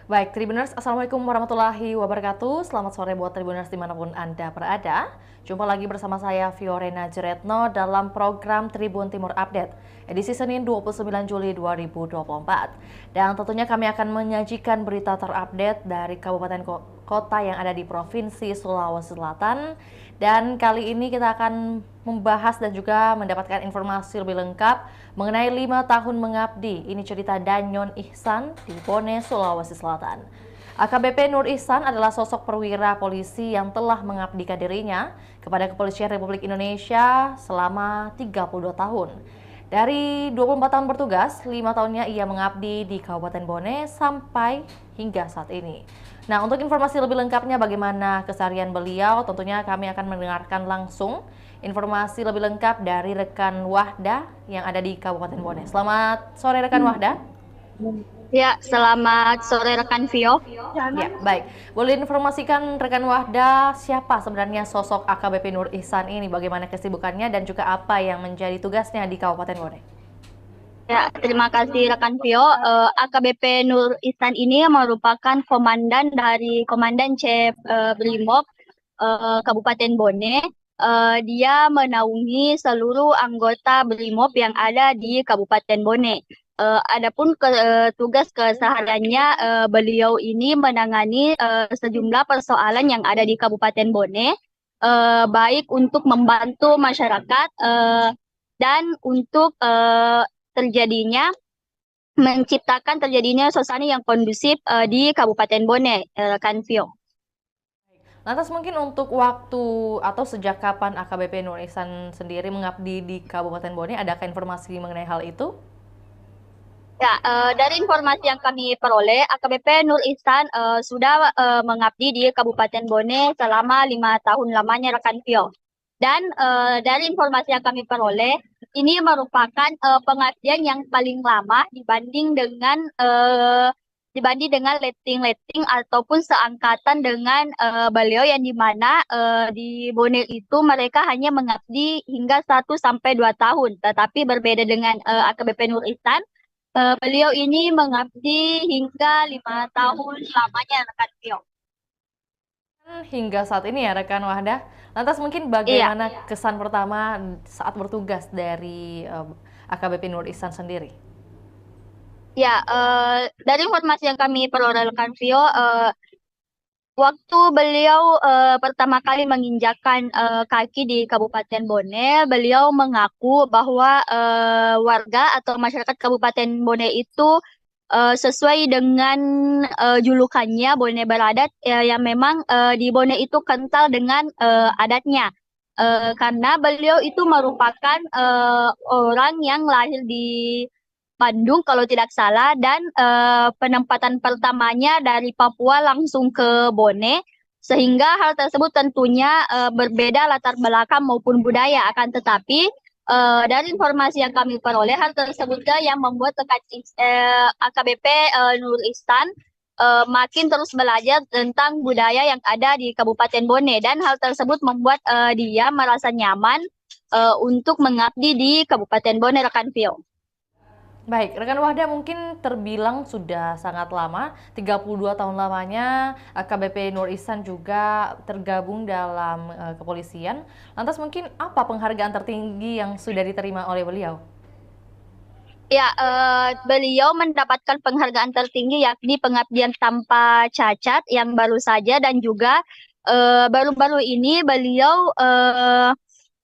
Baik, Tribuners, Assalamualaikum warahmatullahi wabarakatuh. Selamat sore buat Tribuners dimanapun Anda berada. Jumpa lagi bersama saya, Fiorena Jeretno, dalam program Tribun Timur Update, edisi Senin 29 Juli 2024. Dan tentunya kami akan menyajikan berita terupdate dari kabupaten kota yang ada di Provinsi Sulawesi Selatan. Dan kali ini kita akan membahas dan juga mendapatkan informasi lebih lengkap mengenai 5 tahun mengabdi. Ini cerita Danyon Ihsan di Bone, Sulawesi Selatan. AKBP Nur Ihsan adalah sosok perwira polisi yang telah mengabdikan dirinya kepada Kepolisian Republik Indonesia selama 32 tahun. Dari 24 tahun bertugas, 5 tahunnya ia mengabdi di Kabupaten Bone sampai hingga saat ini. Nah, untuk informasi lebih lengkapnya bagaimana keseharian beliau, tentunya kami akan mendengarkan langsung informasi lebih lengkap dari rekan Wahda yang ada di Kabupaten Bone. Selamat sore rekan Wahda. Ya, selamat sore rekan Vio. Ya, baik. Boleh informasikan rekan Wahda siapa sebenarnya sosok AKBP Nur Ihsan ini, bagaimana kesibukannya dan juga apa yang menjadi tugasnya di Kabupaten Bone? Ya, terima kasih rekan Vio. AKBP Nur Ihsan ini merupakan komandan dari Komandan C Brimob Kabupaten Bone. Dia menaungi seluruh anggota Brimob yang ada di Kabupaten Bone. Adapun tugas kesehariannya, beliau ini menangani sejumlah persoalan yang ada di Kabupaten Bone, baik untuk membantu masyarakat dan untuk terjadinya menciptakan terjadinya suasana yang kondusif di Kabupaten Bone, rekan Vio. Lantas mungkin untuk waktu atau sejak kapan AKBP Nur Ihsan sendiri mengabdi di Kabupaten Bone, adakah informasi mengenai hal itu? Ya, dari informasi yang kami peroleh, AKBP Nur Ihsan sudah mengabdi di Kabupaten Bone selama 5 tahun lamanya, rekan Vio. Dan dari informasi yang kami peroleh, ini merupakan pengabdian yang paling lama dibanding dengan letting-letting ataupun seangkatan dengan beliau, yang dimana di Bone itu mereka hanya mengabdi hingga 1 sampai 2 tahun. Tetapi berbeda dengan AKBP Nur Ihsan, beliau ini mengabdi hingga 5 tahun lamanya, rekan Tio. Hingga saat ini ya rekan Wahda. Lantas mungkin Iya, bagaimana kesan pertama saat bertugas dari AKBP Nur Ihsan sendiri? ya, dari informasi yang kami peroleh, rekan Vio, waktu beliau pertama kali menginjakkan kaki di Kabupaten Bone, beliau mengaku bahwa warga atau masyarakat Kabupaten Bone itu sesuai dengan julukannya Bone Beradat, yang memang di Bone itu kental dengan adatnya. Karena beliau itu merupakan orang yang lahir di Bandung kalau tidak salah, dan penempatan pertamanya dari Papua langsung ke Bone, sehingga hal tersebut tentunya berbeda latar belakang maupun budaya. Akan tetapi dari informasi yang kami peroleh, hal tersebut yang membuat AKBP Nur Ihsan makin terus belajar tentang budaya yang ada di Kabupaten Bone, dan hal tersebut membuat dia merasa nyaman untuk mengabdi di Kabupaten Bone, rekan Vio. Baik, rekan Wahda mungkin terbilang sudah sangat lama, 32 tahun lamanya AKBP Nur Ihsan juga tergabung dalam kepolisian. Lantas mungkin apa penghargaan tertinggi yang sudah diterima oleh beliau? Ya, beliau mendapatkan penghargaan tertinggi yakni pengabdian tanpa cacat yang baru saja, dan juga baru-baru ini beliau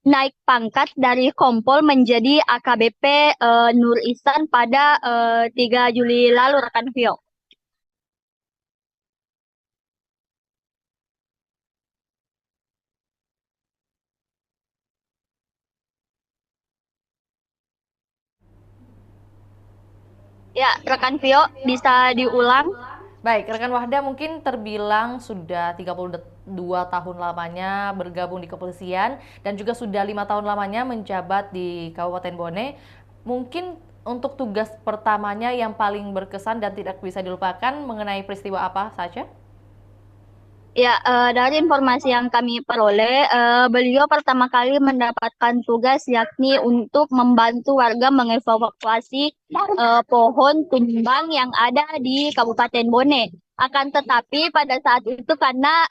naik pangkat dari Kompol menjadi AKBP Nur Ihsan pada 3 Juli lalu, rekan Vio. Ya, rekan Vio, bisa diulang? Baik, rekan Wahda mungkin terbilang sudah 32 tahun lamanya bergabung di kepolisian dan juga sudah 5 tahun lamanya menjabat di Kabupaten Bone. Mungkin untuk tugas pertamanya yang paling berkesan dan tidak bisa dilupakan mengenai peristiwa apa saja? Ya, dari informasi yang kami peroleh, beliau pertama kali mendapatkan tugas yakni untuk membantu warga mengevakuasi pohon tumbang yang ada di Kabupaten Bone. Akan tetapi pada saat itu karena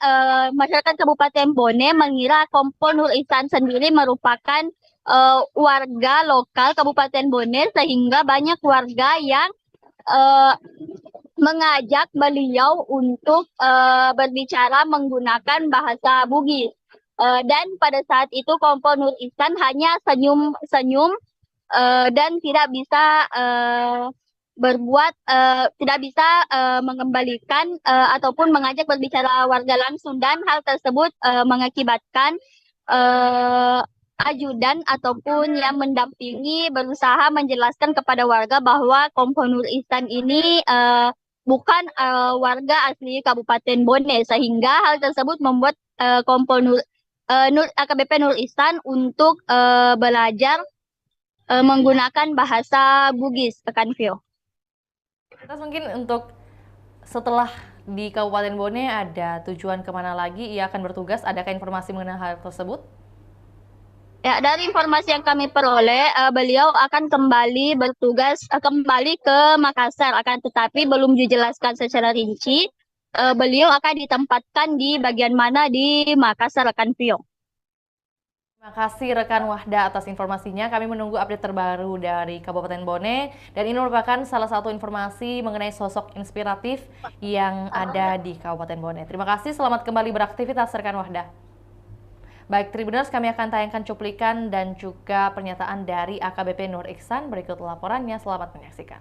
masyarakat Kabupaten Bone mengira Kompol Nur Ihsan sendiri merupakan warga lokal Kabupaten Bone, sehingga banyak warga yang eh, mengajak beliau untuk berbicara menggunakan bahasa Bugis. Dan pada saat itu Kompol Nur Ihsan hanya senyum-senyum dan tidak bisa tidak bisa mengembalikan ataupun mengajak berbicara warga langsung, dan hal tersebut mengakibatkan ajudan ataupun yang mendampingi berusaha menjelaskan kepada warga bahwa Kompol Nur Ihsan ini bukan warga asli Kabupaten Bone, sehingga hal tersebut membuat Kompol AKBP Nur Ihsan untuk belajar menggunakan bahasa Bugis, Rekan Vio. Terus mungkin untuk setelah di Kabupaten Bone ada tujuan kemana lagi ia akan bertugas? Adakah informasi mengenai hal tersebut? Ya, dari informasi yang kami peroleh, beliau akan kembali bertugas kembali ke Makassar, akan tetapi belum dijelaskan secara rinci beliau akan ditempatkan di bagian mana di Makassar, Rekan Vio. Terima kasih rekan Wahda atas informasinya. Kami menunggu update terbaru dari Kabupaten Bone, dan ini merupakan salah satu informasi mengenai sosok inspiratif yang ada di Kabupaten Bone. Terima kasih, selamat kembali beraktivitas rekan Wahda. Baik, Tribuners, kami akan tayangkan cuplikan dan juga pernyataan dari AKBP Nur Ihsan. Berikut laporannya, selamat menyaksikan.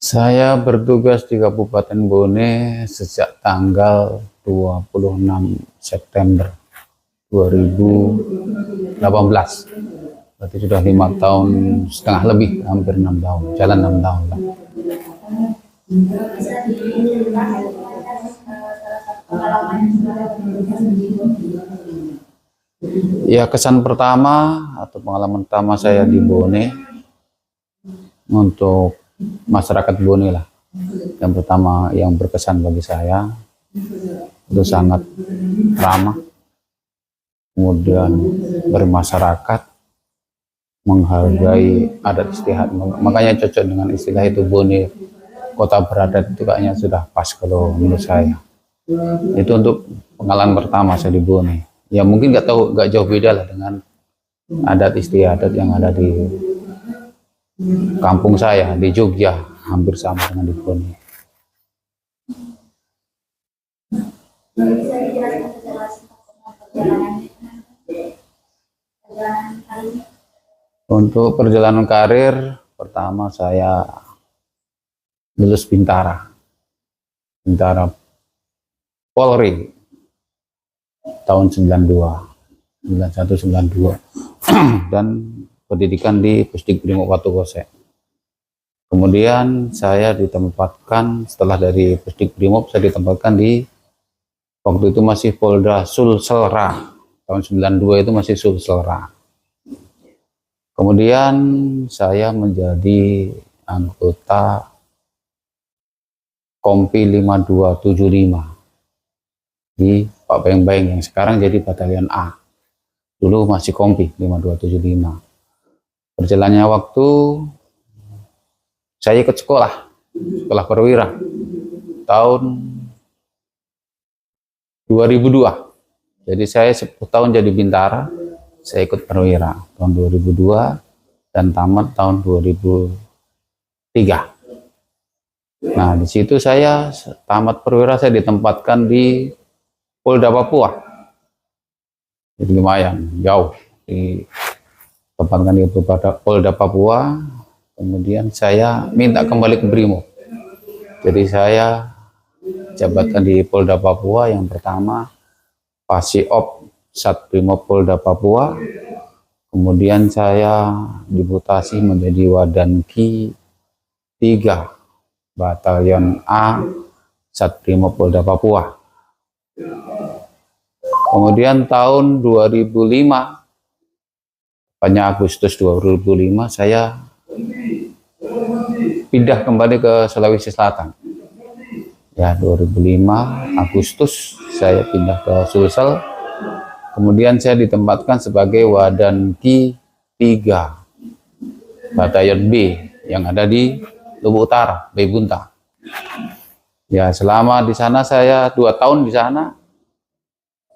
Saya bertugas di Kabupaten Bone sejak tanggal 26 September 2018. Berarti sudah 5 tahun setengah lebih, hampir 6 tahun, jalan 6 tahun lah. Ya, kesan pertama atau pengalaman pertama saya di Bone untuk masyarakat Bone lah. Yang pertama yang berkesan bagi saya itu sangat ramah, kemudian bermasyarakat, menghargai adat istiadat. Makanya cocok dengan istilah itu, Bone kota beradat, itu kayaknya sudah pas kalau menurut saya. Itu untuk pengalaman pertama saya di Bone. Ya mungkin nggak jauh beda lah dengan adat istiadat yang ada di kampung saya di Jogja, hampir sama dengan di Bone. Untuk perjalanan karir, pertama saya lulus Bintara Polri tahun 91-92 dan pendidikan di Pusdik Brimob Watu Kose. Kemudian saya ditempatkan, setelah dari Pusdik Brimob saya ditempatkan di, waktu itu masih Polda Sulselra, tahun 92 itu masih Sulselra. Kemudian saya menjadi anggota Kompi 5275 di Pak Bayang-Bayang yang sekarang jadi Batalion A. Dulu masih Kompi 5275. Berjalannya waktu, saya ikut sekolah perwira tahun 2002. Jadi saya 10 tahun jadi bintara, saya ikut perwira tahun 2002 dan tamat tahun 2003. Nah, di situ saya tamat perwira, saya ditempatkan di Polda Papua. Jadi lumayan jauh, ditempatkan di Polda Papua. Kemudian saya minta kembali ke Brimob. Jadi saya jabatan di Polda Papua yang pertama Pasiop Satbrimob Polda Papua. Kemudian saya dimutasi menjadi Wadanki 3 Batalion A Satbrimob Polda Papua. Kemudian tahun 2005, pada Agustus 2005 saya pindah kembali ke Sulawesi Selatan. Ya, 2005 Agustus saya pindah ke Sulsel. Kemudian saya ditempatkan sebagai Wadanki 3 Batalion B yang ada di Lombok Utara, Bebunta. Ya, selama di sana saya 2 tahun di sana.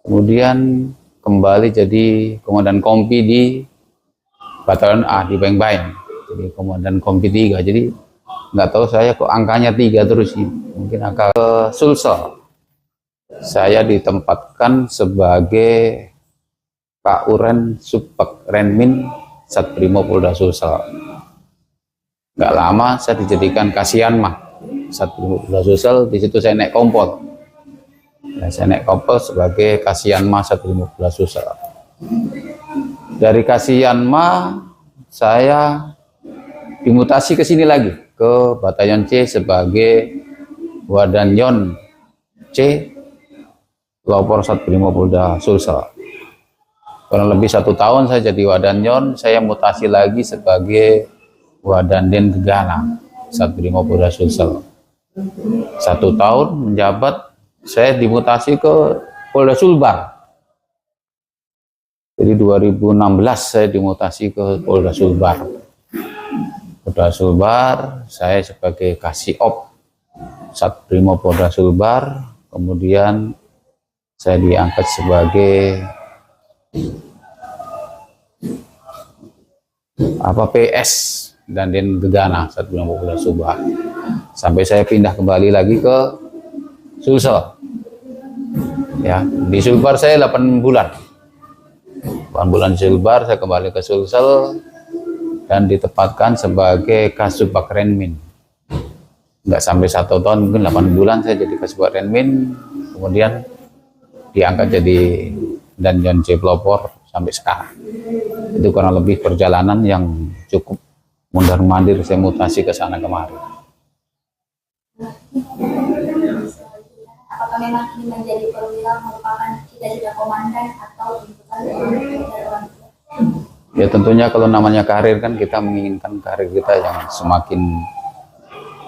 Kemudian kembali jadi komandan kompi di Batalion A di Baeng-Baeng. Jadi komandan kompi 3. Jadi nggak tahu saya kok angkanya 3 terus sih. Mungkin angka Sulsel. Saya ditempatkan sebagai Kauren Subpek Renmin Satbrimo Polda Sulsel. Nggak lama saya dijadikan Kasianma Satbrimo Polda Sulsel. Di situ saya naik kompol. Ya, saya naik kompol sebagai Kasianma Satbrimo Polda Sulsel. Dari Kasianma saya dimutasi ke sini lagi ke Batalion C sebagai Wadanyon C Pelopor Satbrimo Polda Sulsel. Kurang lebih 1 tahun saya jadi Wadanyon, saya mutasi lagi sebagai Wadanden Gegana Satbrimo Polda Sulsel. 1 tahun menjabat, saya dimutasi ke Polda Sulbar. Jadi 2016 saya dimutasi ke Polda Sulbar. Polda Sulbar, saya sebagai Kasiop Satbrimo Polda Sulbar. Kemudian saya diangkat sebagai PS dan Den Gegana Satbrimo Polda Sulbar. Sampai saya pindah kembali lagi ke Sulsel. Ya, di Sulbar saya 8 bulan. 8 bulan di Sulbar, saya kembali ke Sulsel dan ditempatkan sebagai Kasubag Renmin. Nggak sampai 1 tahun, mungkin 8 bulan saya jadi Kasubag Renmin. Kemudian diangkat jadi Danjon C Pelopor sampai sekarang. Itu kurang lebih perjalanan yang cukup mundar-mandir, saya mutasi ke sana kemari. Apakah memang ini menjadi perwira merupakan cita-cita komandan atau tuntutan dari orang tua? Ya tentunya kalau namanya karir kan kita menginginkan karir kita yang semakin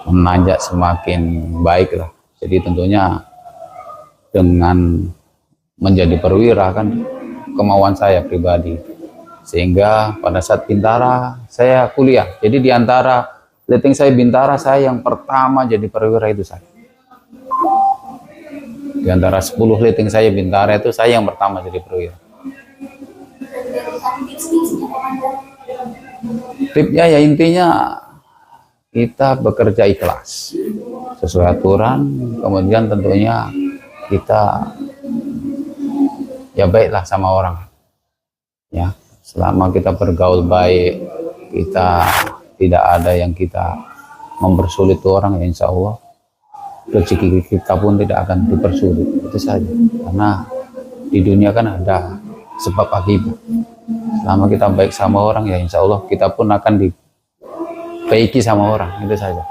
menanjak, semakin baik lah. Jadi tentunya dengan menjadi perwira kan kemauan saya pribadi. Sehingga pada saat Bintara saya kuliah. Jadi di antara letting saya Bintara, saya yang pertama jadi perwira itu saya. Di antara 10 letting saya Bintara itu saya yang pertama jadi perwira. Tipnya ya intinya kita bekerja ikhlas sesuai aturan, kemudian tentunya kita ya baiklah sama orang. Ya, selama kita bergaul baik, kita tidak ada yang kita mempersulit orang, ya insya Allah rezeki kita pun tidak akan dipersulit. Itu saja, karena di dunia kan ada sebab akibat. Selama kita baik sama orang, ya insya Allah kita pun akan dibaiki sama orang. Itu saja.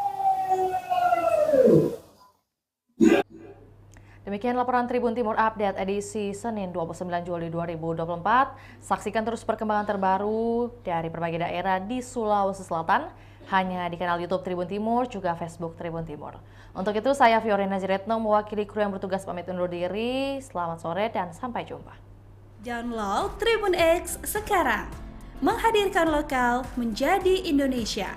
Demikian laporan Tribun Timur Update edisi Senin 29 Juli 2024. Saksikan terus perkembangan terbaru dari berbagai daerah di Sulawesi Selatan hanya di kanal YouTube Tribun Timur, juga Facebook Tribun Timur. Untuk itu saya Fiorena Jiretno mewakili kru yang bertugas pamit undur diri. Selamat sore dan sampai jumpa. Download Tribun X sekarang. Menghadirkan lokal menjadi Indonesia.